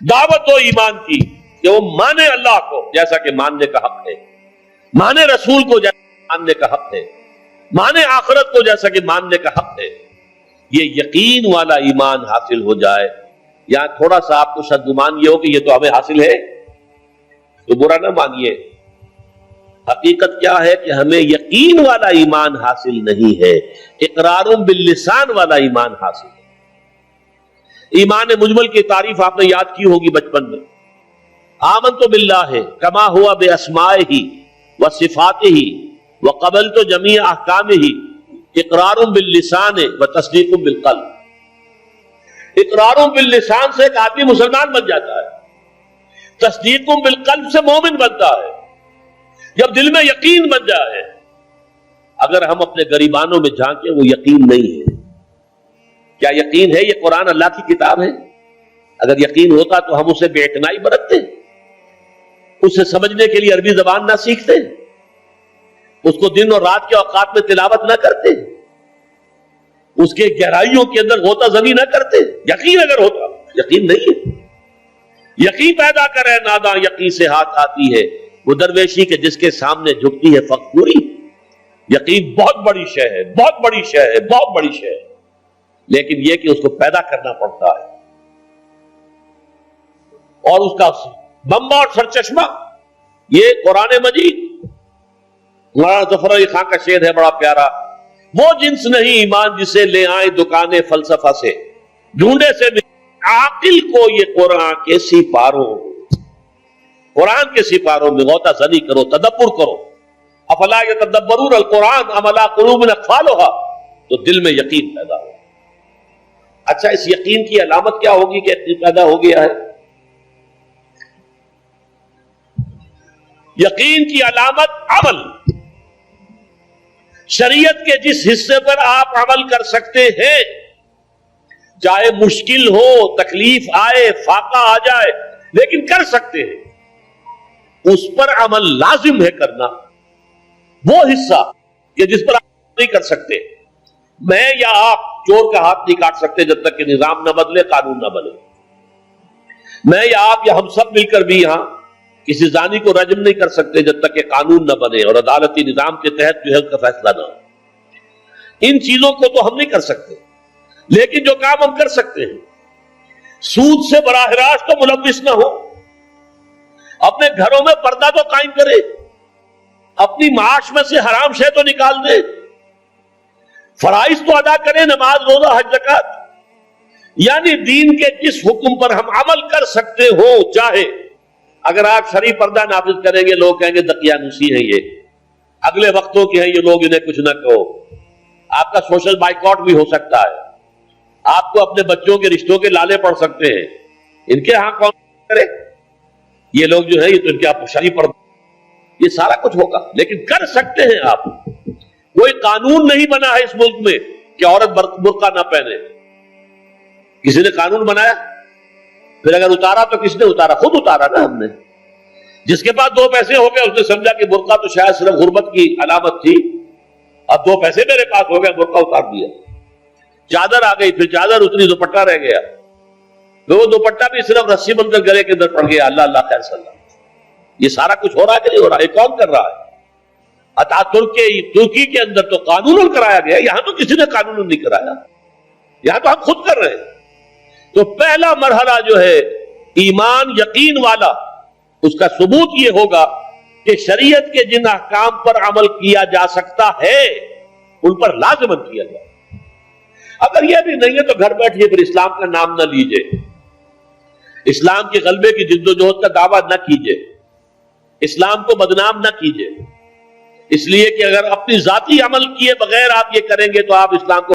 دعوت و ایمان کی کہ وہ مانے اللہ کو جیسا کہ ماننے کا حق ہے، مانے رسول کو جیسا ماننے کا حق ہے، مانے آخرت کو جیسا کہ ماننے کا حق ہے. یہ یقین والا ایمان حاصل ہو جائے. یہاں تھوڑا سا آپ کو شاید گمان یہ ہو کہ یہ تو ہمیں حاصل ہے، تو برا نہ مانیے. حقیقت کیا ہے کہ ہمیں یقین والا ایمان حاصل نہیں ہے، اقرار باللسان والا ایمان حاصل ہے. ایمان مجمل کی تعریف آپ نے یاد کی ہوگی بچپن میں. آمنت باللہ کما ہوا باسمائہ وصفاتہ وقبلت جمیع احکامہ اقرار باللسان وتصدیق بالقلب. اقرار باللسان سے ایک آدمی مسلمان بن جاتا ہے، تصدیق بالقلب سے مومن بنتا ہے. جب دل میں یقین بن جائے، اگر ہم اپنے گریبانوں میں جھانکیں وہ یقین نہیں ہے. کیا یقین ہے یہ قرآن اللہ کی کتاب ہے؟ اگر یقین ہوتا تو ہم اسے بے اعتنائی برتتے، اسے سمجھنے کے لیے عربی زبان نہ سیکھتے، اس کو دن اور رات کے اوقات میں تلاوت نہ کرتے، اس کے گہرائیوں کے اندر غوطہ زنی نہ کرتے. یقین اگر ہوتا، یقین نہیں ہے. یقین پیدا کرے ناداں یقین سے ہاتھ آتی ہے، وہ درویشی کے جس کے سامنے جھکتی ہے فقوری. یقین بہت بڑی شے ہے، بہت بڑی شے ہے، بہت بڑی شے ہے، لیکن یہ کہ اس کو پیدا کرنا پڑتا ہے. اور اس کا بمبا اور سرچشمہ یہ قرآن مجید. مولانا ظفر علی خان کا شعر ہے بڑا پیارا، وہ جنس نہیں ایمان جسے لے آئیں دکانیں فلسفہ سے، ڈھونڈے سے عاقل کو یہ قرآن کے سپاروں، قرآن کے سپاروں میں غوطہ زنی کرو، تدبر کرو. افلا یتدبرون القرآن ام علی قلوب اقفالها، تو دل میں یقین پیدا ہو. اچھا، اس یقین کی علامت کیا ہوگی کہ یقین پیدا ہو گیا ہے؟ یقین کی علامت عمل. شریعت کے جس حصے پر آپ عمل کر سکتے ہیں، چاہے مشکل ہو، تکلیف آئے، فاقہ آ جائے، لیکن کر سکتے ہیں، اس پر عمل لازم ہے کرنا. وہ حصہ کہ جس پر آپ نہیں کر سکتے، میں یا آپ چور کا ہاتھ نہیں کاٹ سکتے جب تک کہ نظام نہ بدلے، قانون نہ بدلے. میں یا آپ یا ہم سب مل کر بھی یہاں کسی زانی کو رجم نہیں کر سکتے جب تک کہ قانون نہ بنے اور عدالتی نظام کے تحت جو ہے اس کا فیصلہ نہ ہو. ان چیزوں کو تو ہم نہیں کر سکتے، لیکن جو کام ہم کر سکتے ہیں، سود سے براہ راست تو ملوث نہ ہو، اپنے گھروں میں پردہ تو قائم کرے، اپنی معاش میں سے حرام شے تو نکال دے، فرائض تو ادا کرے، نماز، روزہ، حج، زکات. یعنی دین کے جس حکم پر ہم عمل کر سکتے ہو، چاہے اگر آپ شرعی پردہ نافذ کریں گے لوگ کہیں گے دقیانوسی ہیں، یہ اگلے وقتوں کے ہیں، یہ لوگ انہیں کچھ نہ کہو. آپ کا سوشل بائیکاٹ بھی ہو سکتا ہے، آپ کو اپنے بچوں کے رشتوں کے لالے پڑ سکتے ہیں. ان کے ہاں کون کرے؟ یہ لوگ جو ہے یہ تو ان کے آپ شرعی پردہ، یہ سارا کچھ ہوگا، لیکن کر سکتے ہیں آپ. کوئی قانون نہیں بنا ہے اس ملک میں کہ عورت برقع نہ پہنے. کسی نے قانون بنایا؟ پھر اگر اتارا تو کس نے اتارا؟ خود اتارا نا ہم نے. جس کے پاس 2 پیسے ہو گئے اس نے سمجھا کہ برقع تو شاید صرف غربت کی علامت تھی، اب 2 پیسے میرے پاس ہو گئے، برقع اتار دیا. چادر آ گئی، پھر چادر اتنی، دوپٹہ رہ گیا، پھر وہ دوپٹہ بھی صرف رسی بن کر گلے کے اندر پڑ گیا. اللہ اللہ خیر صلی اللہ. یہ سارا کچھ ہو رہا ہے کہ نہیں ہو رہا؟ یہ کون کر رہا ہے؟ ترکی کے اندر تو قانون کرایا گیا، یہاں تو کسی نے قانون نہیں کرایا، یہاں تو ہم خود کر رہے ہیں. تو پہلا مرحلہ جو ہے ایمان یقین والا، اس کا ثبوت یہ ہوگا کہ شریعت کے جن احکام پر عمل کیا جا سکتا ہے ان پر لازماً کیا جائے. اگر یہ بھی نہیں ہے تو گھر بیٹھیے، پھر اسلام کا نام نہ لیجئے، اسلام کے غلبے کی جد و جہد کا دعویٰ نہ کیجئے، اسلام کو بدنام نہ کیجئے. اس لیے کہ اگر اپنی ذاتی عمل کیے بغیر آپ یہ کریں گے تو آپ اسلام کو